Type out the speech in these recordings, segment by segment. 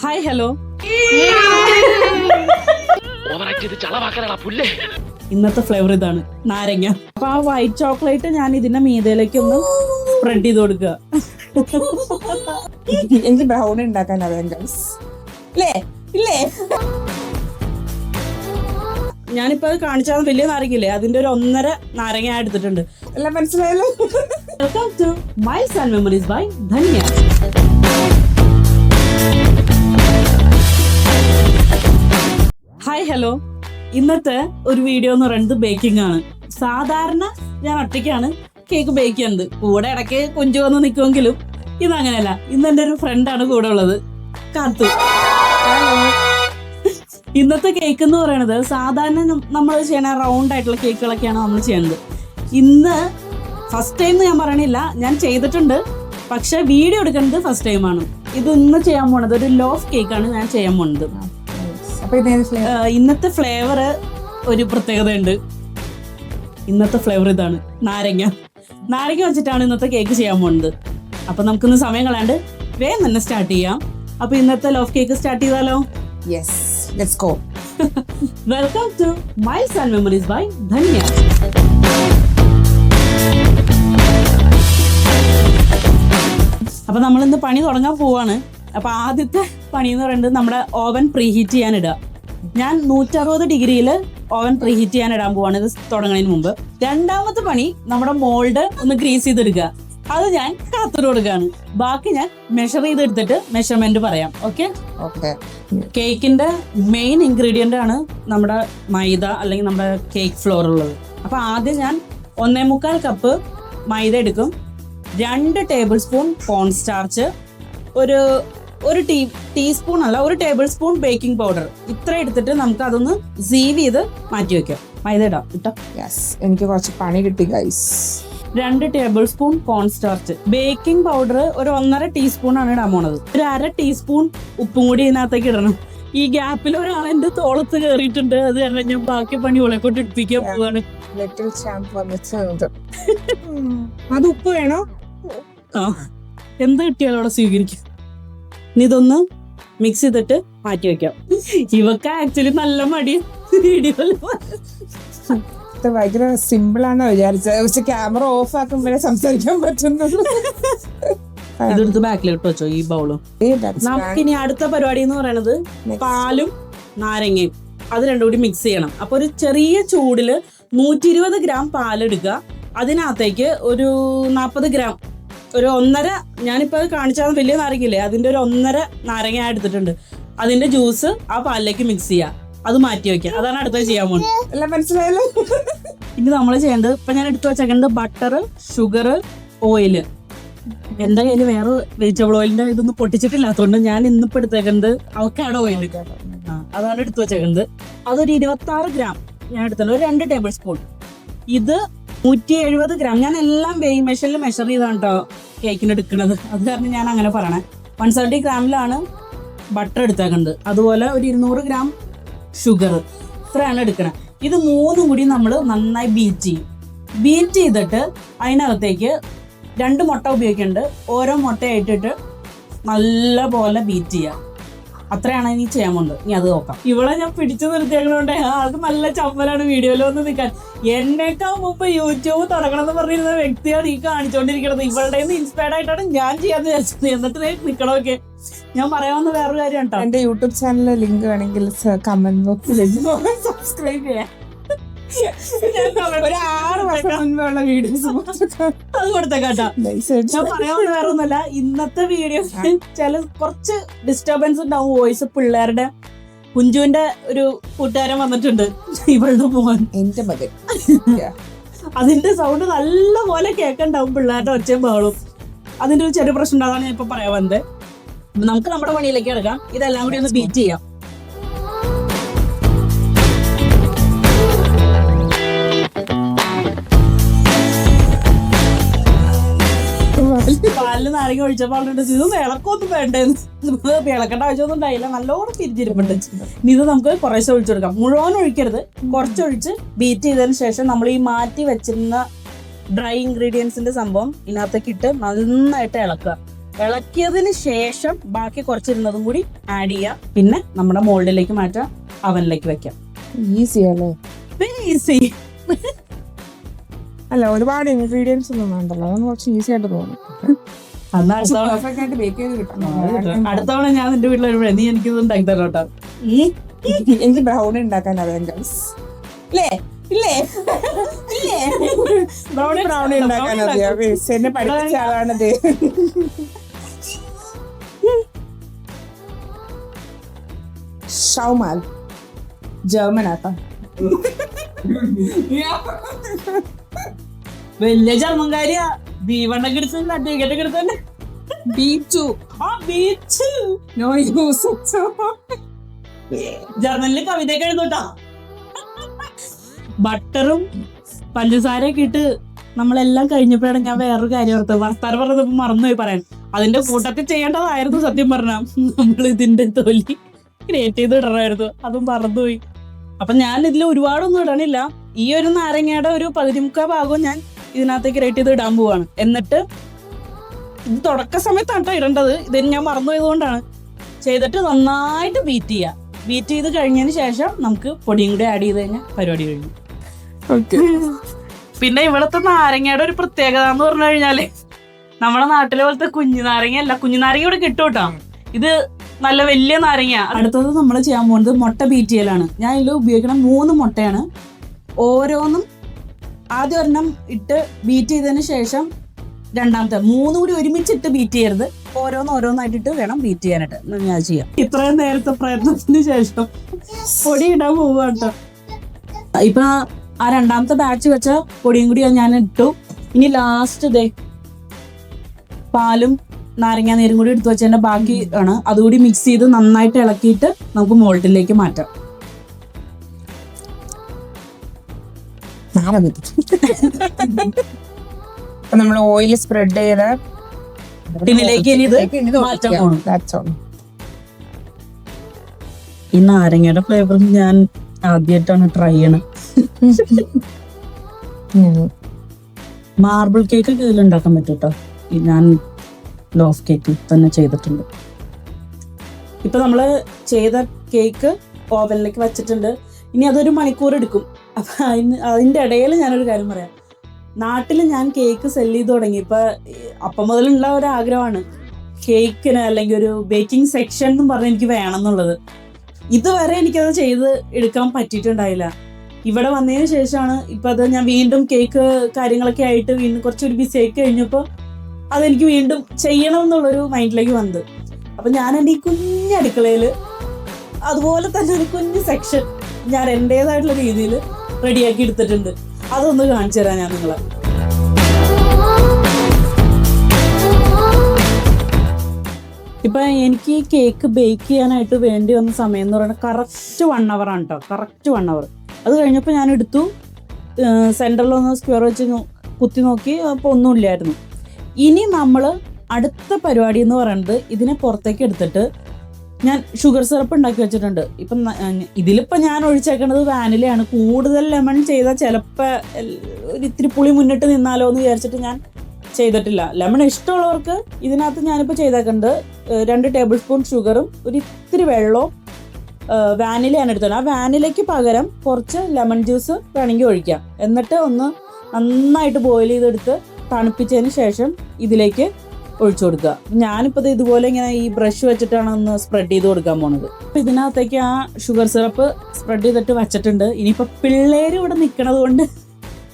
Hi hello. ഇന്നത്തെ flavour ഇതാണ്, നാരങ്ങ. അപ്പൊ ആ വൈറ്റ് ചോക്ലേറ്റ് ഞാൻ ഇതിന്റെ മീതയിലേക്ക് ഒന്ന് സ്പ്രെഡ് ചെയ്ത് കൊടുക്കുക. എനിക്ക് ബ്രൗണി ഉണ്ടാക്കാൻ അറിയാം ഗൈസ്. ഇല്ലേ ഞാനിപ്പോ കാണിച്ചാൽ വലിയ നാരങ്ങയില്ലേ, അതിന്റെ ഒരു 1.5 നാരങ്ങ എടുത്തിട്ടുണ്ട്. എല്ലാം മനസ്സിലായല്ലോ. Welcome to miles and memories by Dhanya. Hi hello. ഇന്നത്തെ ഒരു വീഡിയോ എന്ന് പറയുന്നത് ബേക്കിംഗ് ആണ്. സാധാരണ ഞാൻ ഒറ്റയ്ക്കാണ് കേക്ക് ബേക്ക് ചെയ്യുന്നത്. കൂടെ ഇടയ്ക്ക് കൊഞ്ചു വന്ന് നിൽക്കുമെങ്കിലും ഇന്ന് അങ്ങനെയല്ല. ഇന്ന് എൻ്റെ ഒരു ഫ്രണ്ടാണ് കൂടെ ഉള്ളത്, കാത്തു. ഇന്നത്തെ കേക്ക് എന്ന് പറയുന്നത് സാധാരണ നമ്മൾ ചെയ്യണ റൗണ്ട് ആയിട്ടുള്ള കേക്കുകളൊക്കെയാണ് നമ്മൾ ചെയ്യുന്നത്. ഇന്ന് ഫസ്റ്റ് ടൈം ഞാൻ പറയണില്ല, ഞാൻ ചെയ്തിട്ടുണ്ട്, പക്ഷെ വീഡിയോ എടുക്കുന്നത് ഫസ്റ്റ് ടൈമാണ്. ഇത് ഇന്ന് ചെയ്യാൻ പോണത് ഒരു ലോഫ് കേക്കാണ് ഞാൻ ചെയ്യാൻ പോണത്. ഇന്നത്തെ ഫ്ലേവർ ഒരു പ്രത്യേകതയുണ്ട്. ഇന്നത്തെ ഫ്ലേവർ ഇതാണ്, നാരങ്ങ വെച്ചിട്ടാണ് ഇന്നത്തെ കേക്ക് ചെയ്യാൻ പോകുന്നത്. അപ്പൊ നമുക്കിന്ന് സമയം കളയാണ്ട് വേഗം തന്നെ സ്റ്റാർട്ട് ചെയ്യാം. അപ്പൊ ഇന്നത്തെ ലോഫ് കേക്ക് സ്റ്റാർട്ട് ചെയ്താലോ? Yes, let's go. Welcome to miles and memories by Dhanya. അപ്പൊ നമ്മളിന്ന് പണി തുടങ്ങാൻ പോവാണ്. അപ്പൊ ആദ്യത്തെ പണി എന്ന് പറയുന്നത് നമ്മുടെ ഓവൻ പ്രീഹീറ്റ് ചെയ്യാൻ ഇടുക. ഞാൻ 160 ഡിഗ്രിയിൽ ഓവൻ പ്രീഹീറ്റ് ചെയ്യാൻ ഇടാൻ പോവാണ് ഇത് തുടങ്ങുന്നതിന് മുമ്പ്. രണ്ടാമത്തെ പണി നമ്മുടെ മോൾഡ് ഒന്ന് ഗ്രീസ് ചെയ്തെടുക്കുക. അത് ഞാൻ കാത്തു കൊടുക്കുകയാണ്. ബാക്കി ഞാൻ മെഷർ ചെയ്തെടുത്തിട്ട് മെഷർമെന്റ് പറയാം. ഓക്കെ. കേക്കിന്റെ മെയിൻ ഇൻഗ്രീഡിയന്റ് ആണ് നമ്മുടെ മൈദ അല്ലെങ്കിൽ നമ്മുടെ കേക്ക് ഫ്ലോർ ഉള്ളത്. അപ്പൊ ആദ്യം ഞാൻ 1.25 കപ്പ് മൈദ എടുക്കും, 2 ടേബിൾ സ്പൂൺ കോൺ സ്റ്റാർച്ച്, ഒരു ടീസ്പൂൺ അല്ല 1 ടേബിൾ സ്പൂൺ ബേക്കിംഗ് പൗഡർ. ഇത്ര എടുത്തിട്ട് നമുക്ക് അതൊന്ന് സീവ് ചെയ്ത് മാറ്റി വെക്കാം. മൈദ ഇട്ടോ. യെസ്, എനിക്ക് കുറച്ച് പണി കിട്ടി ഗൈസ്. 2 ടേബിൾ സ്പൂൺ കോൺ സ്റ്റാർച്ച്, ബേക്കിംഗ് പൗഡർ ഒരു 1.5 ടീസ്പൂൺ ആണ് ഇടാൻ പോണത്. ഒരു 1/2 ടീസ്പൂൺ ഉപ്പും കൂടി ഇതിനകത്തേക്ക് ഇടണം. ഈ ഗ്യാപ്പിൽ ഒരാൾ എന്റെ തോളത്ത് കയറിയിട്ടുണ്ട്. അത് കാരണം ഞാൻ ബാക്കി പണി ഓളെ കൊണ്ട് ഇടിപ്പിക്കാൻ പോവാണ്. അത് ഉപ്പ് വേണോ? ആ, എന്ത് കിട്ടിയാലും അവിടെ സ്വീകരിക്കും. ഇനി ഇതൊന്ന് മിക്സ് ചെയ്തിട്ട് മാറ്റി വെക്കാം. ഇവക്ക് ആക്ച്വലി നല്ല മടി ഭയങ്കര സിമ്പിൾ ആണോ വിചാരിച്ചത്, പക്ഷെ ക്യാമറ ഓഫ് ആക്കുമ്പോഴേ സംസാരിക്കാൻ പറ്റുന്നുള്ളൂ. ഇതെടുത്ത് ബാക്കിലിട്ട് വെച്ചോ ഈ ബൗളും. നമുക്കിനി അടുത്ത പരിപാടി എന്ന് പറയുന്നത് പാലും നാരങ്ങയും അത് രണ്ടും കൂടി മിക്സ് ചെയ്യണം. അപ്പൊ ഒരു ചെറിയ ചൂടില് 120 ഗ്രാം പാലെടുക്കുക. അതിനകത്തേക്ക് ഒരു 40 ഗ്രാം, ഒരു 1.5, ഞാനിപ്പോ കാണിച്ചാൽ വലിയ നാരങ്ങയില്ലേ, അതിന്റെ ഒരു 1.5 നാരങ്ങ എടുത്തിട്ടുണ്ട്. അതിന്റെ ജ്യൂസ് ആ പാലിലേക്ക് മിക്സ് ചെയ്യുക, അത് മാറ്റി വെക്കുക. അതാണ് അടുത്തത് ചെയ്യാൻ പോകുന്നത്. എല്ലാം മനസ്സിലായല്ലോ. ഇനി നമ്മൾ ചെയ്യേണ്ടത്, ഇപ്പൊ ഞാൻ എടുത്തു വെച്ചേക്കുന്നത് ബട്ടർ, ഷുഗർ, ഓയില്. എന്റെ കയ്യിൽ വേറെ വെജിറ്റബിൾ ഓയിലിന്റെ ഇതൊന്നും പൊട്ടിച്ചിട്ടില്ലാത്തതുകൊണ്ട് ഞാൻ ഇന്നിപ്പോ എടുത്തേക്കുന്നത് അവക്കാഡോ ഓയിൽ, അതാണ് എടുത്തു വെച്ചേക്കുന്നത്. അതൊരു 26 ഗ്രാം ഞാൻ എടുത്തുള്ളൂ, ഒരു 2 ടേബിൾ സ്പൂൺ. ഇത് 170 ഗ്രാം. ഞാൻ എല്ലാം വെയിങ് മെഷീനിൽ മെഷർ ചെയ്താണ് കേട്ടോ കേക്കിന് എടുക്കുന്നത്. അത് കാരണം ഞാൻ അങ്ങനെ പറയണേ. 170 ഗ്രാമിലാണ് ബട്ടർ എടുത്തേക്കുന്നത്. അതുപോലെ ഒരു 200 ഗ്രാം ഷുഗർ, ഇത്രയാണ് എടുക്കണം. ഇത് 3ഉം കൂടി നമ്മൾ നന്നായി ബീറ്റ് ചെയ്തിട്ട് അതിനകത്തേക്ക് 2 മുട്ട ഉപയോഗിക്കുന്നുണ്ട്. ഓരോ മുട്ടയായിട്ടിട്ട് നല്ല പോലെ ബീറ്റ് ചെയ്യുക. അത്രയാണ് ഇനി ചെയ്യാൻ പോകുന്നത്. ഇനി അത് നോക്കാം. ഇവളെ ഞാൻ പിടിച്ചു നിർത്തിയേക്കണോണ്ടേ അത് നല്ല ചമ്മലാണ് വീഡിയോയിൽ വന്ന് നിൽക്കാൻ. എന്നേക്കാൾ മുമ്പ് യൂട്യൂബ് തുടങ്ങണം എന്ന് പറഞ്ഞിരുന്ന വ്യക്തിയാണ് ഈ കാണിച്ചുകൊണ്ടിരിക്കുന്നത്. ഇവളുടെ ഇൻസ്പയർഡ് ആയിട്ടാണ് ഞാൻ ചെയ്യാന്ന് വിചാരിച്ചത്. എന്നിട്ട് നിൽക്കണമൊക്കെ. ഞാൻ പറയാവുന്ന വേറൊരു കാര്യം കേട്ടോ, എന്റെ യൂട്യൂബ് ചാനലിലെ ലിങ്ക് വേണമെങ്കിൽ കമന്റ് ബോക്സിൽ സബ്സ്ക്രൈബ് ചെയ്യാം. ഒരു 6 വർഷം മുൻപുള്ള വീഡിയോസ് അത് കൊടുത്തേക്കാട്ടോ. ഞാൻ പറയാവുന്ന വേറെ ഒന്നുമല്ല, ഇന്നത്തെ വീഡിയോ ചില കുറച്ച് ഡിസ്റ്റർബൻസ് ഉണ്ടാവും. വോയിസ് പിള്ളേരുടെ കുഞ്ചുവിന്റെ ഒരു കൂട്ടുകാരൻ വന്നിട്ടുണ്ട്, ഇവളുടെ മോൻ, എന്റെ മകൻ. അതിന്റെ സൗണ്ട് നല്ല പോലെ കേൾക്കണ്ടാവും, പിള്ളേരുടെ ഒച്ചയും ബഹളും. അതിന്റെ ഒരു ചെറിയ പ്രശ്നം ഉണ്ടാകാൻ ഞാൻ ഇപ്പൊ പറയാൻ വന്നത്. നമുക്ക് നമ്മുടെ പണിയിലേക്ക് എടുക്കാം. ഇതെല്ലാം കൂടി ഒന്ന് ബീറ്റ് ചെയ്യാം. പാലില് നാരങ്ങ ഒഴിച്ചപ്പോൾ ആളുണ്ട് ഇത് ഇളക്കൊന്നും വേണ്ടേന്ന്. ഇളക്കേണ്ട ആവശ്യമൊന്നും ഉണ്ടായില്ല, നല്ലോണം തിരിച്ചിരിപ്പുണ്ട്. ഇനി ഇത് നമുക്ക് കുറേശ്ശെ ഒഴിച്ചു കൊടുക്കാം. മുഴുവൻ ഒഴിക്കരുത്, കുറച്ചൊഴിച്ച് ബീറ്റ് ചെയ്തതിന് ശേഷം നമ്മൾ ഈ മാറ്റി വെച്ചിരുന്ന ഡ്രൈ ഇൻഗ്രീഡിയൻസിന്റെ സംഭവം ഇതിനകത്തേക്ക് ഇട്ട് നന്നായിട്ട് ഇളക്കുക. ഇളക്കിയതിന് ശേഷം ബാക്കി കുറച്ചിരുന്നതും കൂടി ആഡ് ചെയ്യാം. പിന്നെ നമ്മുടെ മോൾഡിലേക്ക് മാറ്റാം, അവനിലേക്ക് വെക്കാം. ഈസി അല്ലേ? ഈസി. അല്ല, ഒരുപാട് ഇൻഗ്രീഡിയൻസ് ഒന്നും വേണ്ടല്ലോ, അതൊന്ന് കുറച്ച് ഈസി ആയിട്ട് തോന്നും. പെർഫെക്റ്റ് ആയിട്ട് ബേക്ക് ചെയ്ത് കിട്ടണം. അടുത്തവണ ഞാൻ നിന്റെ വീട്ടിൽ വരുമ്പോഴേ നീ എനിക്കിത് ഉണ്ടാക്കി തരാം കേട്ടോ. എനിക്ക് ബ്രൗണി ഉണ്ടാക്കാൻ അറിയാം ഗൈസ്. ഇല്ലേ ഇല്ലേ ബ്രൗണി ഉണ്ടാക്കാൻ അറിയാം. എന്നെ പഠിപ്പിച്ച ആളാണത്. ഷൗമാൽ ജർമ്മൻ ആട്ടാ. വലിയ ജർമ്മൻകാരിയാ. ദീവണ്ണൊക്കെ എടുത്തല്ലേ, ടിക്കറ്റൊക്കെ എടുത്തല്ലേ. ബീച്ചു നോ യൂസ്. ജർമ്മനില് കവിതയൊക്കെ എഴുതൂട്ടാ. ബട്ടറും പഞ്ചസാരയൊക്കെ ഇട്ട് നമ്മളെല്ലാം കഴിഞ്ഞപ്പോഴാണ് ഞാൻ വേറൊരു കാര്യം ഓർത്തത്. വർത്താനം പറഞ്ഞപ്പോ മറന്നുപോയി പറയാൻ. അതിന്റെ കൂട്ടത്തിൽ ചെയ്യേണ്ടതായിരുന്നു സത്യം പറഞ്ഞ. നമ്മൾ ഇതിന്റെ തൊലി ക്രിയേറ്റ് ചെയ്ത് ഇടണമായിരുന്നു, അതും മറന്നുപോയി. അപ്പൊ ഞാൻ ഇതിൽ ഒരുപാടൊന്നും ഇടണില്ല. ഈ ഒരു നാരങ്ങയുടെ ഒരു 13 ഭാഗവും ഞാൻ ഇതിനകത്തേക്ക് ക്രിയേറ്റ് ചെയ്ത് ഇടാൻ പോവാണ്. എന്നിട്ട് ഇത് തുടക്ക സമയത്താണ് ഇടേണ്ടത്. ഇതിന് ഞാൻ മറന്നുപോയതുകൊണ്ടാണ്. ചെയ്തിട്ട് നന്നായിട്ട് ബീറ്റ് ചെയ്യുക. ബീറ്റ് ചെയ്ത് കഴിഞ്ഞതിന് ശേഷം നമുക്ക് പൊടിയും കൂടി ആഡ് ചെയ്ത് കഴിഞ്ഞാൽ പരിപാടി കഴിഞ്ഞു. പിന്നെ ഇവിടുത്തെ നാരങ്ങയുടെ ഒരു പ്രത്യേകത എന്ന് പറഞ്ഞു കഴിഞ്ഞാല് നമ്മുടെ നാട്ടിലെ പോലത്തെ കുഞ്ഞു നാരങ്ങ അല്ല. കുഞ്ഞു നാരങ്ങ ഇവിടെ കിട്ടും കേട്ടോ. ഇത് നല്ല വലിയ നാരങ്ങ. അടുത്തത് നമ്മൾ ചെയ്യാൻ പോകുന്നത് മുട്ട ബീറ്റ് ചെയ്യലാണ്. ഞാൻ ഇതിൽ ഉപയോഗിക്കണം 3 മുട്ടയാണ്. ഓരോന്നും ആദ്യം ഒരെണ്ണം ഇട്ട് ബീറ്റ് ചെയ്തതിന് ശേഷം രണ്ടാമത്തെ 3 കൂടി ഒരുമിച്ചിട്ട് ബീറ്റ് ചെയ്യരുത്. ഓരോന്നായിട്ടിട്ട് വേണം ബീറ്റ് ചെയ്യാനായിട്ട്. ഞാൻ ചെയ്യാം. ഇത്രയും നേരത്തെ പ്രയത്നത്തിന് ശേഷം പൊടി ഇടാൻ പോവുക കേട്ടോ. ഇപ്പൊ ആ രണ്ടാമത്തെ ബാച്ച് വെച്ച പൊടിയും കൂടി ഞാൻ ഇട്ടു. ഇനി ലാസ്റ്റ് പാലും നാരങ്ങ നീരും കൂടി എടുത്തു വെച്ചതിന്റെ ബാക്കി ആണ്. അതുകൂടി മിക്സ് ചെയ്ത് നന്നായിട്ട് ഇളക്കിയിട്ട് നമുക്ക് മോൾഡിലേക്ക് മാറ്റാം. നമ്മൾ ഓയിൽ സ്പ്രെഡ് ചെയ്ത് ടിന്നിലേക്ക് ഇനി ഇത് മാറ്റാൻ പോകണം. ഈ നാരങ്ങയുടെ ഫ്ലേവർ ഞാൻ ആദ്യമായിട്ടാണ് ട്രൈ ചെയ്യണത്. മാർബിൾ കേക്ക് ഇതിലുണ്ടാക്കാൻ പറ്റും കേട്ടോ. ഞാൻ ലോഫ് കേക്ക് തന്നെ ചെയ്തിട്ടുണ്ട്. ഇപ്പൊ നമ്മള് ചെയ്ത കേക്ക് ഓവനിലേക്ക് വെച്ചിട്ടുണ്ട്. ഇനി അതൊരു മണിക്കൂർ എടുക്കും. അപ്പൊ അതിന്റെ ഇടയിൽ ഞാനൊരു കാര്യം പറയാം. നാട്ടിൽ ഞാൻ കേക്ക് സെല് ചെയ്ത് തുടങ്ങി. ഇപ്പൊ അപ്പം മുതലുള്ള ഒരു ആഗ്രഹമാണ് കേക്കിന് അല്ലെങ്കിൽ ഒരു ബേക്കിംഗ് സെക്ഷൻ എന്നും പറഞ്ഞ് എനിക്ക് വേണം എന്നുള്ളത്. ഇതുവരെ എനിക്കത് ചെയ്ത് എടുക്കാൻ പറ്റിയിട്ടുണ്ടായില്ല. ഇവിടെ വന്നതിന് ശേഷമാണ് ഇപ്പൊ അത് ഞാൻ വീണ്ടും കേക്ക് കാര്യങ്ങളൊക്കെ ആയിട്ട് വീണ്ടും കുറച്ചൊരു ബിസി ആയി കഴിഞ്ഞപ്പോൾ അതെനിക്ക് വീണ്ടും ചെയ്യണം എന്നുള്ളൊരു മൈൻഡിലേക്ക് വന്നത്. അപ്പൊ ഞാൻ എൻ്റെ ഈ കുഞ്ഞടുക്കളയിൽ അതുപോലെ തന്നെ ഒരു കുഞ്ഞ് സെക്ഷൻ ഞാൻ എൻ്റെതായിട്ടുള്ള രീതിയിൽ റെഡിയാക്കി എടുത്തിട്ടുണ്ട്. അതൊന്ന് കാണിച്ചു തരാം ഞാൻ നിങ്ങളെ. ഇപ്പൊ എനിക്ക് കേക്ക് ബേക്ക് ചെയ്യാനായിട്ട് വേണ്ടി വന്ന സമയം എന്ന് പറയുന്നത് കറക്റ്റ് 1 hour ആണ് കേട്ടോ. Correct 1 hour. അത് കഴിഞ്ഞപ്പോൾ ഞാൻ എടുത്തു, സെൻറ്ററിലൊന്ന് സ്ക്വയർ വെച്ച് കുത്തി നോക്കി. അപ്പോൾ ഒന്നുമില്ലായിരുന്നു. ഇനി നമ്മൾ അടുത്ത പരിപാടി എന്ന് പറയുന്നത് ഇതിനെ പുറത്തേക്ക് എടുത്തിട്ട് ഞാൻ ഷുഗർ സിറപ്പ് ഉണ്ടാക്കി വെച്ചിട്ടുണ്ട്. ഇപ്പം ഇതിലിപ്പോൾ ഞാൻ ഒഴിച്ചേക്കുന്നത് വാനിലയാണ്. കൂടുതൽ ലെമൺ ചെയ്താൽ ചിലപ്പോൾ ഒരു ഇത്തിരി പുളി മുന്നിട്ട് നിന്നാലോ എന്ന് വിചാരിച്ചിട്ട് ഞാൻ ചെയ്തിട്ടില്ല. ലെമൺ ഇഷ്ടമുള്ളവർക്ക് ഇതിനകത്ത് ഞാനിപ്പോൾ ചെയ്തേക്കുന്നത് 2 ടേബിൾ സ്പൂൺ ഷുഗറും ഒരു ഇത്തിരി വെള്ളവും വാനിലയാണ് എടുത്തത്. ആ വാനിലയ്ക്ക് പകരം കുറച്ച് ലെമൺ ജ്യൂസ് വേണമെങ്കിൽ ഒഴിക്കാം. എന്നിട്ട് ഒന്ന് നന്നായിട്ട് ബോയിൽ ചെയ്തെടുത്ത് തണുപ്പിച്ചതിന് ശേഷം ഇതിലേക്ക് ഒഴിച്ചു കൊടുക്കുക. ഞാനിപ്പോൾ ഇതുപോലെ ഇങ്ങനെ ഈ ബ്രഷ് വെച്ചിട്ടാണ് ഒന്ന് സ്പ്രെഡ് ചെയ്ത് കൊടുക്കാൻ പോണത്. അപ്പം ഇതിനകത്തേക്ക് ആ ഷുഗർ സിറപ്പ് സ്പ്രെഡ് ചെയ്തിട്ട് വെച്ചിട്ടുണ്ട്. ഇനിയിപ്പോൾ പിള്ളേർ ഇവിടെ നിൽക്കണത് കൊണ്ട്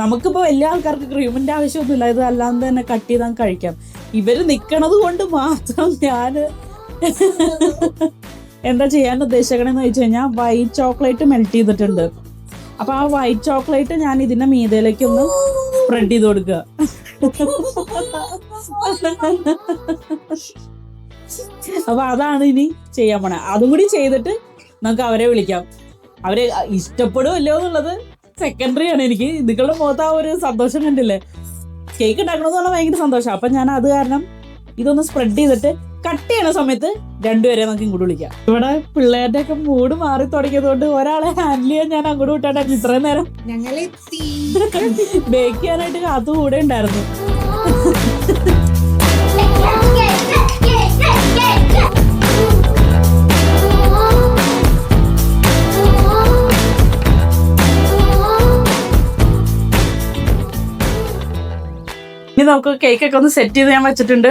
നമുക്കിപ്പോൾ വലിയ ആൾക്കാർക്ക് ക്രീമിൻ്റെ ആവശ്യമൊന്നുമില്ല. ഇത് അല്ലാതെ തന്നെ കട്ട് ചെയ്താൽ കഴിക്കാം. ഇവർ നിൽക്കണത് കൊണ്ട് മാത്രം ഞാൻ എന്താ ചെയ്യാൻ ഉദ്ദേശിക്കണമെന്ന് വെച്ച് കഴിഞ്ഞാൽ വൈറ്റ് ചോക്ലേറ്റ് മെൽറ്റ് ചെയ്തിട്ടുണ്ട്. അപ്പോൾ ആ വൈറ്റ് ചോക്ലേറ്റ് ഞാൻ ഇതിൻ്റെ മീതയിലേക്ക് ഒന്ന് സ്പ്രെഡ് ചെയ്ത് കൊടുക്കുക. അപ്പൊ അതാണ് ഇനി ചെയ്യാൻ പോണേ. അതും കൂടി ചെയ്തിട്ട് നമുക്ക് അവരെ വിളിക്കാം. അവരെ ഇഷ്ടപ്പെടുമല്ലോ എന്നുള്ളത് സെക്കൻഡറി ആണ്. എനിക്ക് നിങ്ങളുടെ മുഖത്ത് ആ ഒരു സന്തോഷം കണ്ടില്ലേ. കേക്ക് ഉണ്ടാക്കണമെന്ന് പറഞ്ഞാൽ ഭയങ്കര സന്തോഷം. അപ്പൊ ഞാൻ അത് കാരണം ഇതൊന്ന് സ്പ്രെഡ് ചെയ്തിട്ട് കട്ട് ചെയ്യണ സമയത്ത് രണ്ടുപേരെ നമുക്ക് ഇങ്ങോട്ട് വിളിക്കാം. ഇവിടെ പിള്ളേരുടെ ഒക്കെ മൂഡ് മാറി തുടങ്ങിയത് കൊണ്ട് ഒരാളെ ഹാൻഡിൽ ചെയ്യാൻ ഞാൻ അങ്ങോട്ട് വിട്ടാണ് ഇത്രയും നേരം ബേക്ക് ചെയ്യാനായിട്ട് കാത്തു കൂടെ ഉണ്ടായിരുന്നു. നമുക്ക് കേക്കൊക്കെ ഒന്ന് സെറ്റ് ചെയ്ത് ഞാൻ വെച്ചിട്ടുണ്ട്.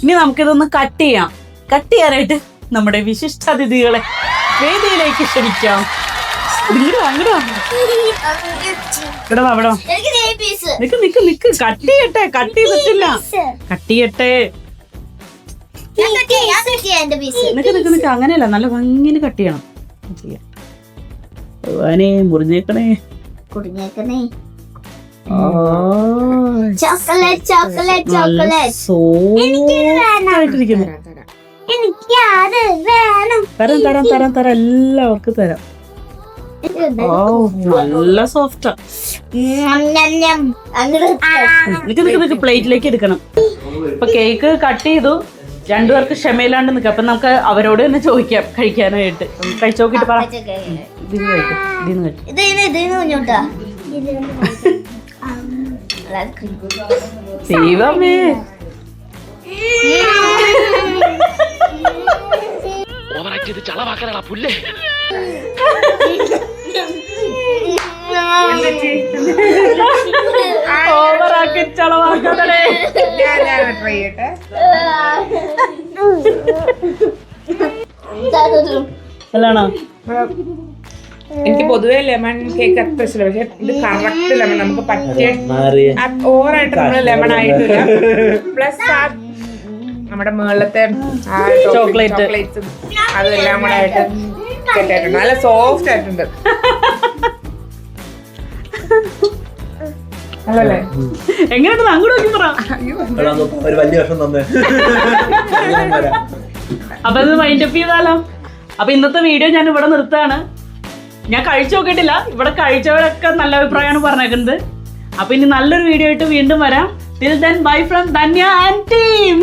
ഇനി നമുക്കിതൊന്ന് കട്ട് ചെയ്യാം. കട്ട് ചെയ്യാനായിട്ട് നമ്മുടെ വിശിഷ്ടാതിഥികളെ വേദിയിലേക്ക് ക്ഷണിക്കാം. ഇവിടെ നിക്ക് കട്ട് ചെയ്യട്ടെ, കട്ട് ചെയ്തിട്ടില്ല, കട്ട് ചെയ്യട്ടെ. നിക്ക് അങ്ങനെയല്ല, നല്ല ഭംഗിയിൽ കട്ട് ചെയ്യണം. ഭഗവാനെ മുറിഞ്ഞേക്കണേ. തരാം എല്ലാവർക്കും തരാം. ഓ നല്ല സോഫ്റ്റാ. നിക്ക് പ്ലേറ്റിലേക്ക് എടുക്കണം. ഇപ്പൊ കേക്ക് കട്ട് ചെയ്തു, രണ്ടുപേർക്ക് ക്ഷമയിലാണ്ട് നിൽക്കാം. അപ്പൊ നമുക്ക് അവരോട് തന്നെ ചോദിക്കാം കഴിക്കാനായിട്ട്. കഴിച്ചു നോക്കിട്ട് പറ. ദൈവമേ, ഓവറാക്കി ചളവാക്കാതെ. അല്ലാണോ? എനിക്ക് പൊതുവേ ലെമൺ കേക്ക് അത്ര ഇഷ്ടമില്ല. പക്ഷെ ഇത് കറക്റ്റ് ലെമൺ നമുക്ക് പറ്റിയ ഓവറായിട്ട് നമ്മള് ലെമൺ ആയിട്ടില്ല. പ്ലസ് നമ്മുടെ മുകളിലത്തെ ചോക്ലേറ്റ്സും അതെല്ലാം കൂടെ ആയിട്ട് സെറ്റായിട്ടുണ്ട്. നല്ല സോഫ്റ്റ് ആയിട്ടുണ്ട്. അല്ലല്ലേ? എങ്ങനെയുണ്ട് അങ്ങോട്ട് നോക്കി പറ. അപ്പൊ ഇത് വൈൻഡപ്പ് ചെയ്താലോ? അപ്പൊ ഇന്നത്തെ വീഡിയോ ഞാൻ ഇവിടെ നിർത്താണ്. ഞാൻ കഴിച്ചു നോക്കിയിട്ടില്ല, ഇവിടെ കഴിച്ചവരൊക്കെ നല്ല അഭിപ്രായമാണ് പറഞ്ഞേക്കുന്നത്. അപ്പൊ ഇനി നല്ലൊരു വീഡിയോ ആയിട്ട് വീണ്ടും വരാം. Till then, bye from Danya and team.